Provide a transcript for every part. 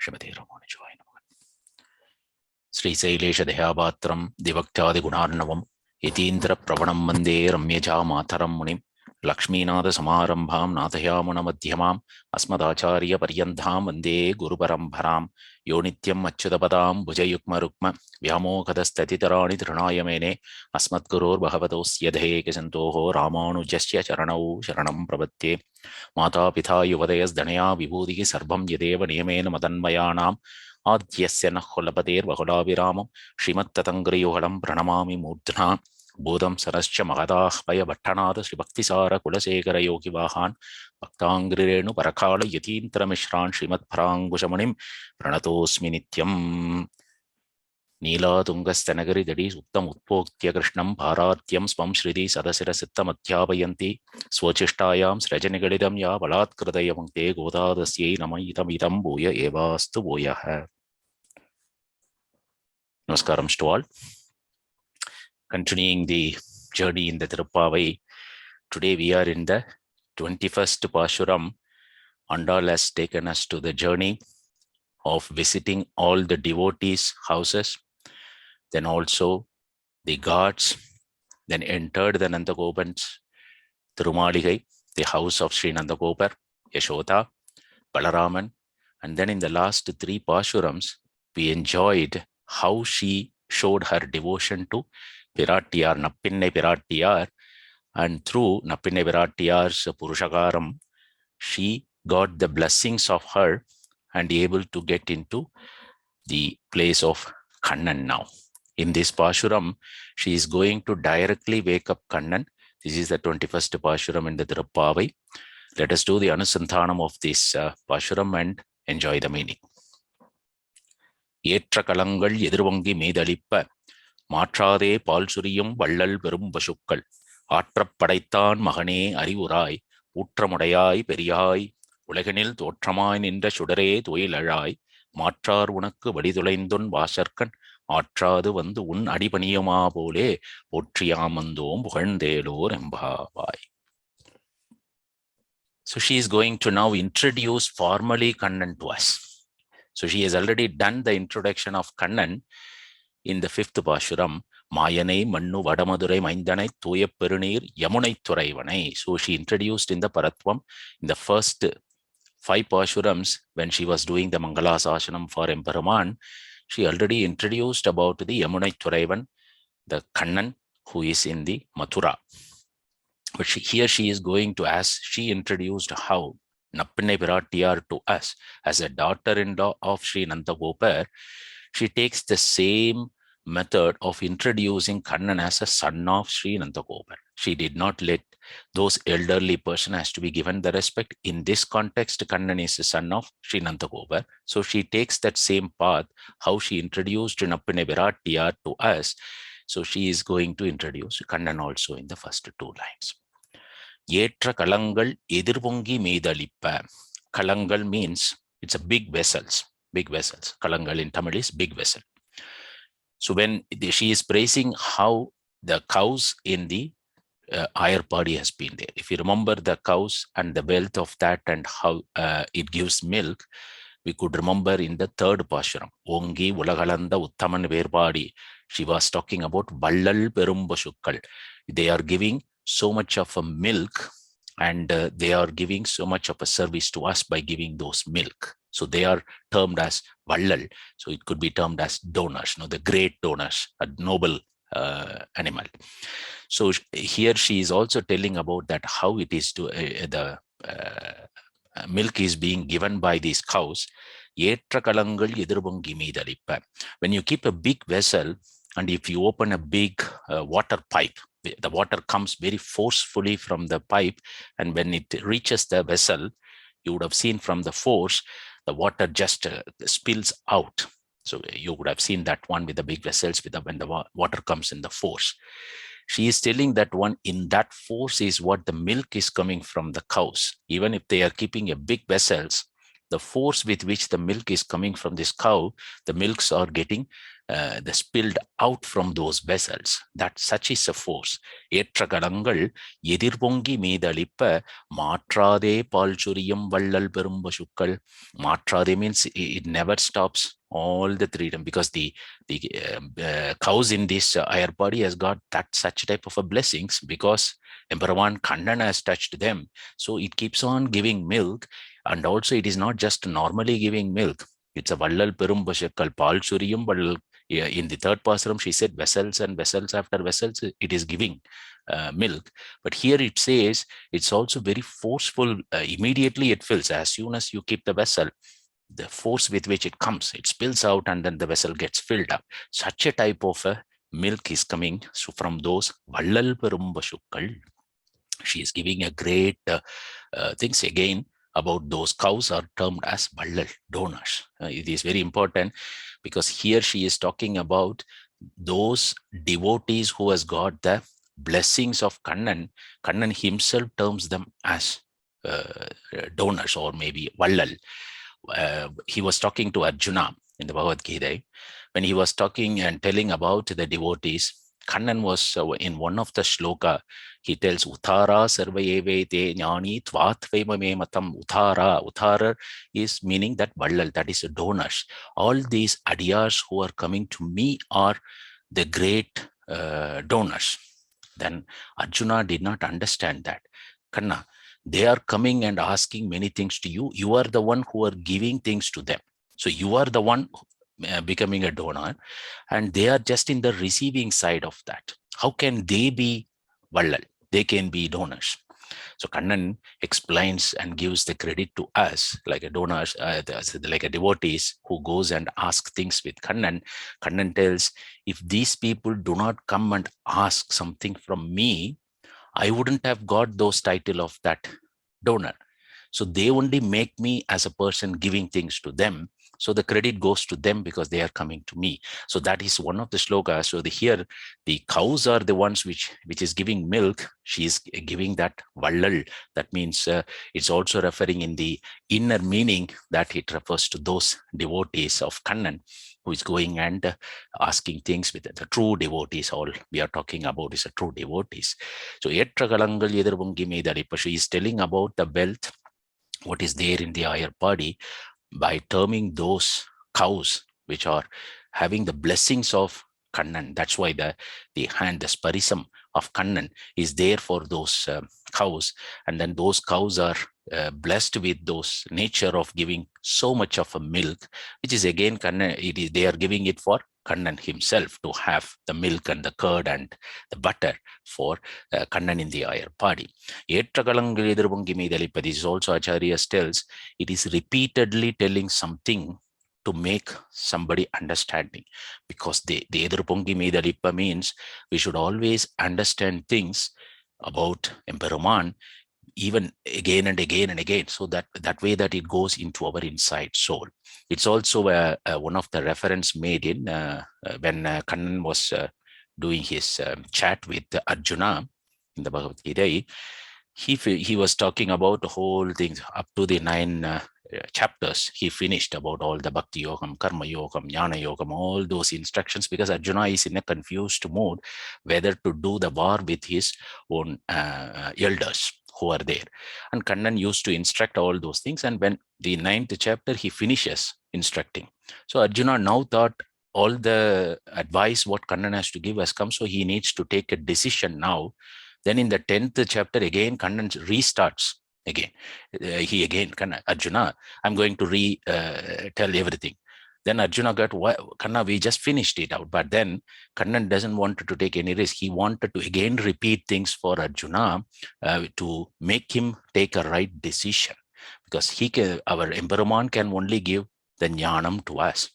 Srimati Ramanujaya Namaha. Sri Sailesha Dehabatram Divaktadi Gunarnavam Yatindra Pravanam Mande Ramyaja Mataram Munim Lakshminada Samarambham Nathayamana Madhyamam Asmadacharya Paryandham Vande Guru Parambaram Yonityam Achyutapadam Bhujayukma Rukma Vyamokadastathitarani Trinayamene Asmat Gurur Bhagavatos Yadhe Kesantoho Ramanujasya Charanau Sharanam Prabhatye Mata Pitha Yuvadayas Dhanaya Vibhudhi Sarvam Yadeva Niyamena Madanmayanam Adyasya Nakhulapadir Vahulaviramam Srimat Tatangriyohalam Pranamami Mudhna Bodham Sarascha Magadahvaya Bhattanada Sri Bhaktisara Kulasekara Yogi Vahan Bhaktangrirenu Parakala Yatintra Mishran Srimat Parangusamanim Pranatosmi Nityam Nila Tungastanagari Dadi Suktam Utpoktya Krishnam Bharatyam Swam Shridi Sadasira Sittam Adhyapayanti Swachishtayam Srajanigaditam Ya Balatkridayam Te Godadasyai Namayitam Itam Bhuya Evastu Bhuyaha. Namaskaram to all. Continuing the journey in the Thiruppavai, today we are in the 21st Pashuram. Andal has taken us to the journey of visiting all the devotees' houses, then also the gods, then entered the Nandagopan's Tirumaligai, the house of Sri Nandagopar, Yashoda, Balaraman, and then in the last three Pashurams, we enjoyed how she showed her devotion to Piratiyar, Nappinne Piratiyar, and through Nappinne Piratiyar's Purushakaram, she got the blessings of her and able to get into the place of Kannan now. In this Pashuram, she is going to directly wake up Kannan. This is the 21st Pashuram in the Thiruppavai. Let us do the Anusanthanam of this Pashuram and enjoy the meaning. Yetra Kalangal Yedirvangi Medalippa Matrade Palsuriyum Vallal Perum Vashukkal Atra Padaitan Mahane Arivurai Utramudayai Periyai Uleganil Totramai Ninda Shudare Tuilai Matrar Unakku Vadidulaindun Vasharkan Atradu Vandu Un Adipaniyama Pole Potriyamandom Puhandelor Embhavai. So she is going to now introduce formally Kannan to us. So she has already done the introduction of Kannan in the 5th Pashuram. Mayane Mannu Vadamadurai Maindanai Tuya Perunir Yamunai Turaivanai. So she introduced in the Paratvam in the first 5 Pashurams when she was doing the Mangalasashanam for Emperor Man. She already introduced about the Yamunai Turaivan, the Kannan who is in the Mathura. But here she is going to, as she introduced how Nappinne Piratiyar to us as a daughter-in-law of Sri Nandagopar, she takes the same method of introducing Kannan as a son of Sri Nandagopar. She did not let those elderly person has to be given the respect. In this context, Kannan is a son of Sri Nandagopar. So she takes that same path, how she introduced Nappinne Piratiyar to us. So she is going to introduce Kannan also in the first 2 lines. Yetra Kalangal Edirvungi Medalippa. Kalangal means it's a big vessels. Big vessels. Kalangal in Tamil is big vessel. So when she is praising how the cows in the Ayarpadi has been there. If you remember the cows and the wealth of that and how it gives milk, we could remember in the 3rd Pashuram. Ongi Ulagalanda Uttaman Verpadi. She was talking about Vallal Perumbashukkal. They are giving so much of a milk and they are giving so much of a service to us by giving those milk. So they are termed as Vallal. So it could be termed as donors, the great donors, a noble animal. So here she is also telling about that how it is to the milk is being given by these cows. Yetra Kalangal Yedirvangi Medalippa. When you keep a big vessel and if you open a big water pipe, the water comes very forcefully from the pipe, and when it reaches the vessel, you would have seen from the force, the water just spills out. So you would have seen that one with the big vessels when the water comes in the force. She is telling that one in that force is what the milk is coming from the cows. Even if they are keeping a big vessels, the force with which the milk is coming from this cow, the milks are getting the spilled out from those vessels. That such is a force. ஏற்ற கடங்கள் எதிர்பொங்கி மீதளிப்ப மாற்றாதே பால் சொரியும் வள்ளல் பெரும் பசுக்கள். மாற்றாதே means it never stops all the three times, because the cows in this higher body has got that such type of a blessings, because Emperor Kannan has touched them. So it keeps on giving milk, and also it is not just normally giving milk. It's a vallal perum bashakal pal suriyum vallal. In the third pasaram, she said vessels and vessels after vessels, it is giving milk. But here it says it's also very forceful. Immediately it fills. As soon as you keep the vessel, the force with which it comes, it spills out, and then the vessel gets filled up. Such a type of milk is coming from those vallal perum bashukkal. She is giving a great things again about those cows are termed as vallal donors. It is very important, because here she is talking about those devotees who has got the blessings of Kannan. Kannan himself terms them as donors, or maybe vallal. He was talking to Arjuna in the Bhagavad Gita, when he was talking and telling about the devotees. Kannan was in one of the shloka, he tells Uthara sarva te jnani tvatvemame matam. Uthara is meaning that vallal, that is donors. All these adiyars who are coming to me are the great donors. Then Arjuna did not understand that. Kanna, they are coming and asking many things to you. You are the one who are giving things to them. So you are the one becoming a donor, and they are just in the receiving side of that. How can they be vallal? They can be donors. So Kannan explains and gives the credit to us, like a donor, like a devotees who goes and asks things with Kannan. Kannan tells, if these people do not come and ask something from me, I wouldn't have got those title of that donor. So they only make me as a person giving things to them. So the credit goes to them because they are coming to me. So that is one of the slokas. So here the cows are the ones which is giving milk. She is giving that vallal. That means it's also referring in the inner meaning that it refers to those devotees of Kannan who is going and asking things with the true devotees. All we are talking about is a true devotees. So Etra Kalangal Yedarbungi Medalipa, she is telling about the wealth, what is there in the higher body, by terming those cows which are having the blessings of Kannan. That's why the hand, the sparisam of Kannan is there for those cows. And then those cows are blessed with those nature of giving so much of a milk, which is again Kannan, they are giving it for Kannan himself to have the milk and the curd and the butter for Kannan in the higher body. This is also Acharya tells, it is repeatedly telling something to make somebody understanding, because the Edrupongi Medalippa means we should always understand things about Emperuman even again and again and again, so that way that it goes into our inside soul. It's also one of the reference made in when Kannan was doing his chat with Arjuna in the Bhagavad Gita. He was talking about the whole thing up to the 9 chapters. He finished about all the Bhakti Yogam, Karma Yogam, Jnana Yogam, all those instructions, because Arjuna is in a confused mood whether to do the war with his own elders who are there. And Kannan used to instruct all those things. And when the 9th chapter, he finishes instructing. So Arjuna now thought all the advice what Kannan has to give has come, so he needs to take a decision now. Then in the 10th chapter, again, Kannan restarts again. Arjuna, I'm going to tell everything. Then Arjuna got, Kanna, we just finished it out. But then Kannan doesn't want to take any risk. He wanted to again repeat things for Arjuna to make him take a right decision. Because our Emperuman can only give the jnanam to us.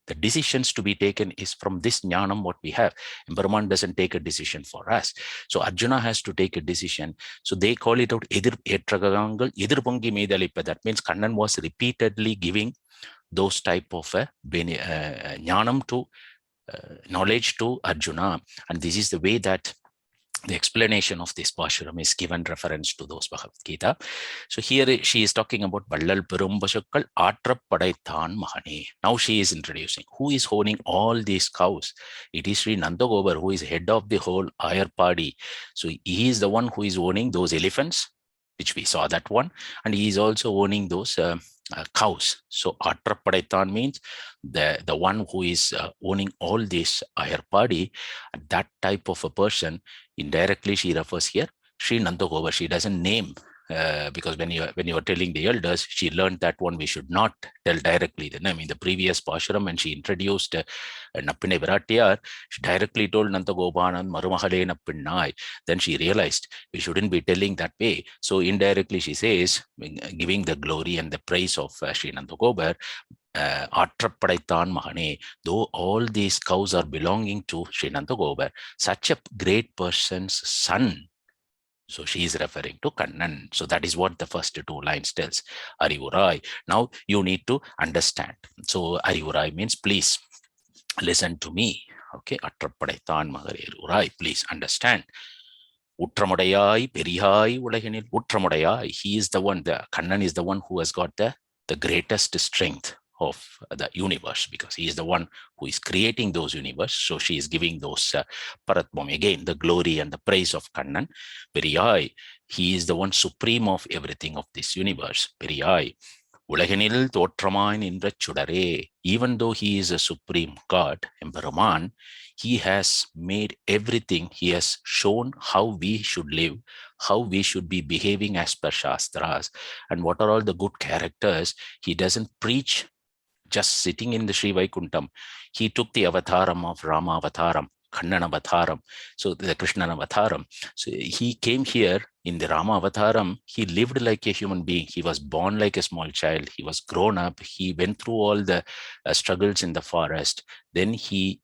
The decisions to be taken is from this jnanam what we have. Emperuman doesn't take a decision for us. So Arjuna has to take a decision. So they call it out Ediragagangal, Edirpungi Medalippa. That means Kannan was repeatedly giving those type of jnanam to knowledge to Arjuna. And this is the way that the explanation of this Pashuram is given reference to those Bhagavad Gita. So here she is talking about Vallal Perumbasukkal Aatrapadaithaan Mahane. Now she is introducing who is owning all these cows. It is Sri Nandagobar who is head of the whole Ayarpadi. So he is the one who is owning those elephants, which we saw that one, and he is also owning those cows. So Aatrapadaithaan means the one who is owning all this Ayarpadi, that type of a person. Indirectly, she refers here Sri Nandagobar. She doesn't name because when you are telling the elders, she learned that one we should not tell directly the name. In the previous Pashuram, when she introduced Nappine Viratiyar, she directly told Nandagopanan Marumahale Nappinnai. Then she realized we shouldn't be telling that way. So indirectly, she says, giving the glory and the praise of Sri Nandagobar, Aatrapadaithaan Mahane, though all these cows are belonging to Sri Nandagobar, such a great person's son. So she is referring to Kannan. So that is what the first two lines tells. Arivurai. Now you need to understand. So Arivurai means please listen to me. Okay. Aatrapadaithaan Mahane, please understand. Uttramudayai, Perihai, Ulahinil, Uttramudayai. He is the one, the Kannan is the one who has got the greatest strength of the universe, because he is the one who is creating those universe. So she is giving those Paratmam, again, the glory and the praise of Kannan. Periyai, he is the one supreme of everything of this universe. Periyai, Ulagenil Totramain Indra Chudare, even though he is a supreme God, Emperuman, he has made everything, he has shown how we should live, how we should be behaving as per Shastras, and what are all the good characters. He doesn't preach just sitting in the Sri Vaikuntham. He took the avataram of Rama avataram, Kannan avataram, so the Krishnan avataram. So he came here in the Rama avataram. He lived like a human being. He was born like a small child. He was grown up. He went through all the struggles in the forest. Then he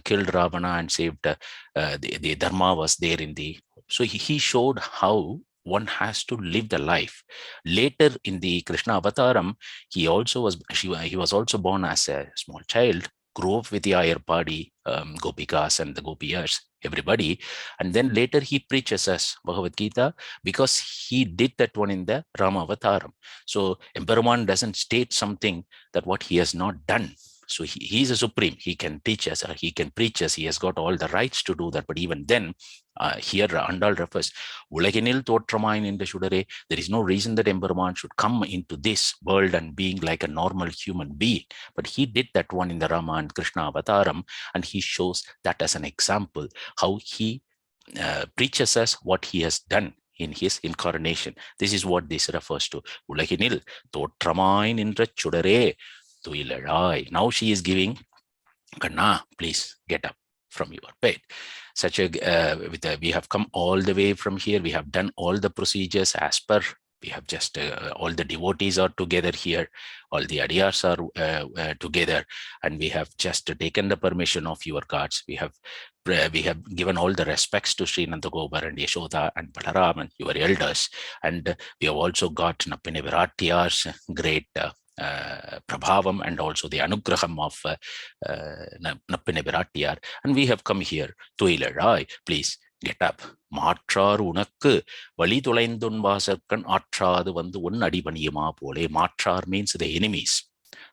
killed Ravana and saved the Dharma was there in the. So he showed how one has to live the life. Later in the Krishna avataram, he was also born as a small child, grew up with the Ayarpadi, Gopikas and the Gopiyas, everybody. And then later he preaches us Bhagavad Gita because he did that one in the Rama avataram. So Emperuman doesn't state something that what he has not done. So he is a supreme. He can teach us, he can preach us. He has got all the rights to do that. But even then, here Andal refers, Ulaginil Totramain in the Shudare, there is no reason that Emperuman should come into this world and being like a normal human being. But he did that one in the Rama and Krishna avataram, and he shows that as an example, how he preaches us what he has done in his incarnation. This is what this refers to. Ulaginil Totramain indra Chudare Tuiladai. Now she is giving, Kanna, please get up from your bed. We have come all the way from here. We have done all the procedures as per. We have just all the devotees are together here. All the adiyars are together, and we have just taken the permission of your gods. We have given all the respects to Sri Nandagobar and Yashoda and Balaram and your elders, and we have also got Nappine Viratiyar's great Prabhavam and also the Anugraham of Nappine Viratiyar, and we have come here to Iladai. Please get up. Maatrar unakku vali thulaindun vasarkan aatradu vandu un adipaniyama pole. Maatrar means the enemies.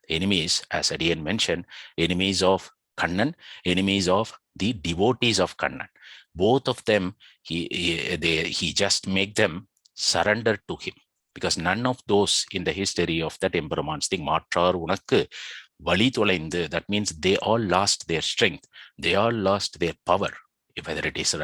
The enemies, as Adiyan mentioned, enemies of Kannan, enemies of the devotees of Kannan. Both of them, he just make them surrender to him. Because none of those in the history of that Emperuman's thing, Maatrar unakku vali thulaindu, that means they all lost their strength. They all lost their power. Whether it is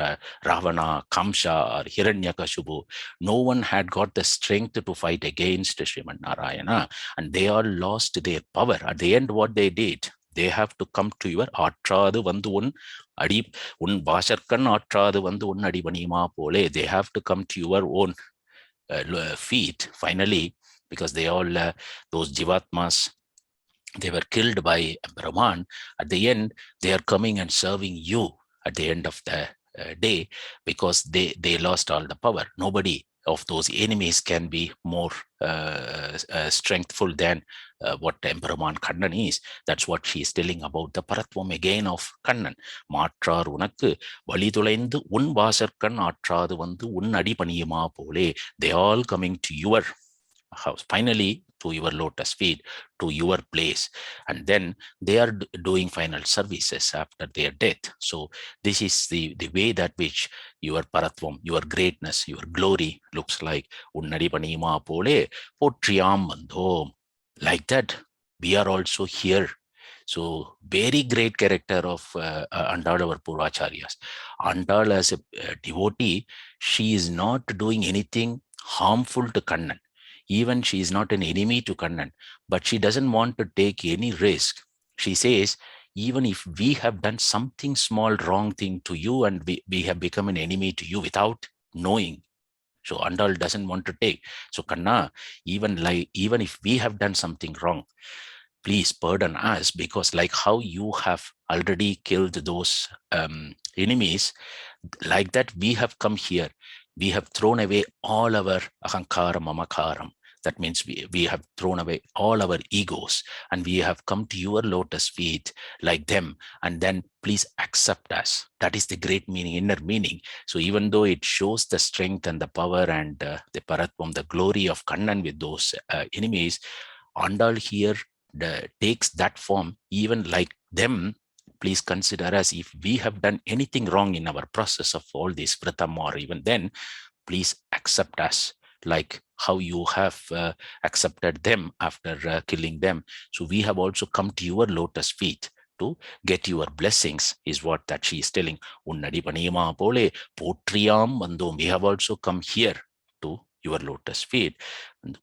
Ravana, Kamsa, or Hiranyakashipu, no one had got the strength to fight against Sriman Narayana, and they all lost their power. At the end, what they did, they have to come to your Atradu Vandu un Basharkan Atradu Vandu un Adibanima Pole. They have to come to your own feet finally, because they all, those Jivatmas, they were killed by Brahman. At the end, they are coming and serving you at the end of the day, because they lost all the power. Nobody of those enemies can be more strengthful than what Emperorman Kannan is. That's what she is telling about the Paratvam again of Kannan. Maatrar unakku வழிதுளைந்து உன் வாசற்கண் ஆற்றாது வந்து உன் அடிபணியுமா போலே. They all coming to your house, finally to your lotus feet, to your place, and then they are doing final services after their death. So this is the way that which your paratvam, your greatness, your glory looks like. Unnadi panima pole potriyam bandhom. Like that we are also here. So very great character of Andal, our Puracharyas. Andal as a devotee, she is not doing anything harmful to Kannan. Even she is not an enemy to Kannan, but she doesn't want to take any risk. She says, even if we have done something small wrong thing to you and we have become an enemy to you without knowing. So Andal doesn't want to take. So Kanna, even if we have done something wrong, please pardon us, because like how you have already killed those enemies, like that we have come here. We have thrown away all our ahankaram, mamakaram. That means we have thrown away all our egos and we have come to your lotus feet like them, and then please accept us. That is the great meaning, inner meaning. So even though it shows the strength and the power and the paratvam, the glory of Kannan with those enemies, Andal here takes that form. Even like them, please consider us. If we have done anything wrong in our process of all this pratam, or even then, please accept us like how you have accepted them after killing them. So we have also come to your lotus feet to get your blessings, is what that she is telling. Unnadi paniyama pole potriyam vandom. We have also come here to your lotus feet.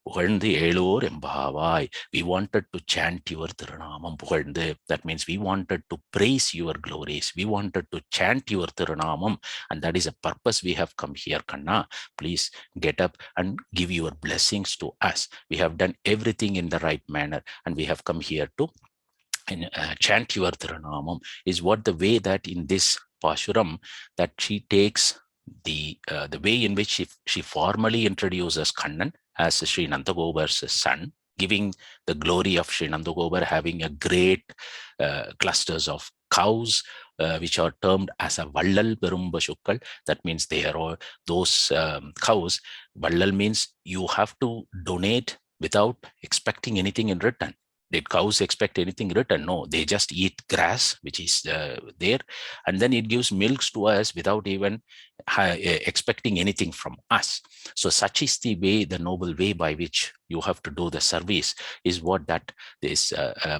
புகழ்ந்து ஏழோர் எம்பாவாய். We wanted to chant your திருநாமம். புகழ்ந்து, that means we wanted to praise your glories. We wanted to chant your திருநாமம், and that is a purpose we have come here. Kanna, please get up and give your blessings to us. We have done everything in the right manner and we have come here to chant your Thirunaamam, is what the way that in this Pashuram that she takes the way in which she formally introduces Kannan as Sri Nandagopar's son, giving the glory of Sri Nandagobar having a great clusters of cows, which are termed as a Vallal Perumba Shukkal. That means they are all those cows. Vallal means you have to donate without expecting anything in return. Did cows expect anything in return? No, they just eat grass, which is there, and then it gives milks to us without even expecting anything from us. So such is the way, the noble way by which you have to do the service, is what that this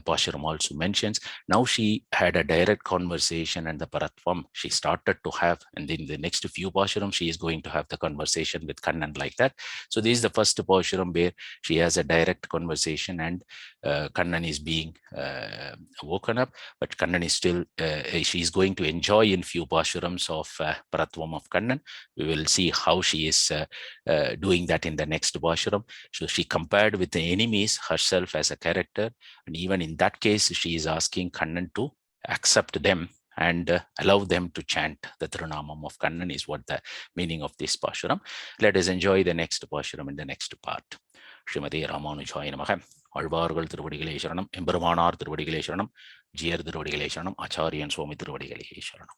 Pashuram also mentions. Now she had a direct conversation and the Paratvam she started to have, and in the next few Pashuram she is going to have the conversation with Kannan like that. So this is the first Pashuram where she has a direct conversation and Kannan is being woken up, but Kannan is still, she is going to enjoy in few Pashurams of Paratvam of Kannan. We will see how she is doing that in the next Pashuram. So she compared with the enemies herself as a character, and even in that case she is asking Kannan to accept them and allow them to chant the Tirunamam of Kannan, is what the meaning of this Pashuram. Let us enjoy the next Pashuram in the next part. ஸ்ரீமதே ராமானுஜாய நமக. ஆழ்வார்கள் திருவடிகளே சரணம். எம்பெருமானார் திருவடிகளே சரணம். ஜியர் திருவடிகளே சரணம். ஆச்சாரியன் சுவாமி திருவடிகளே சரணம்.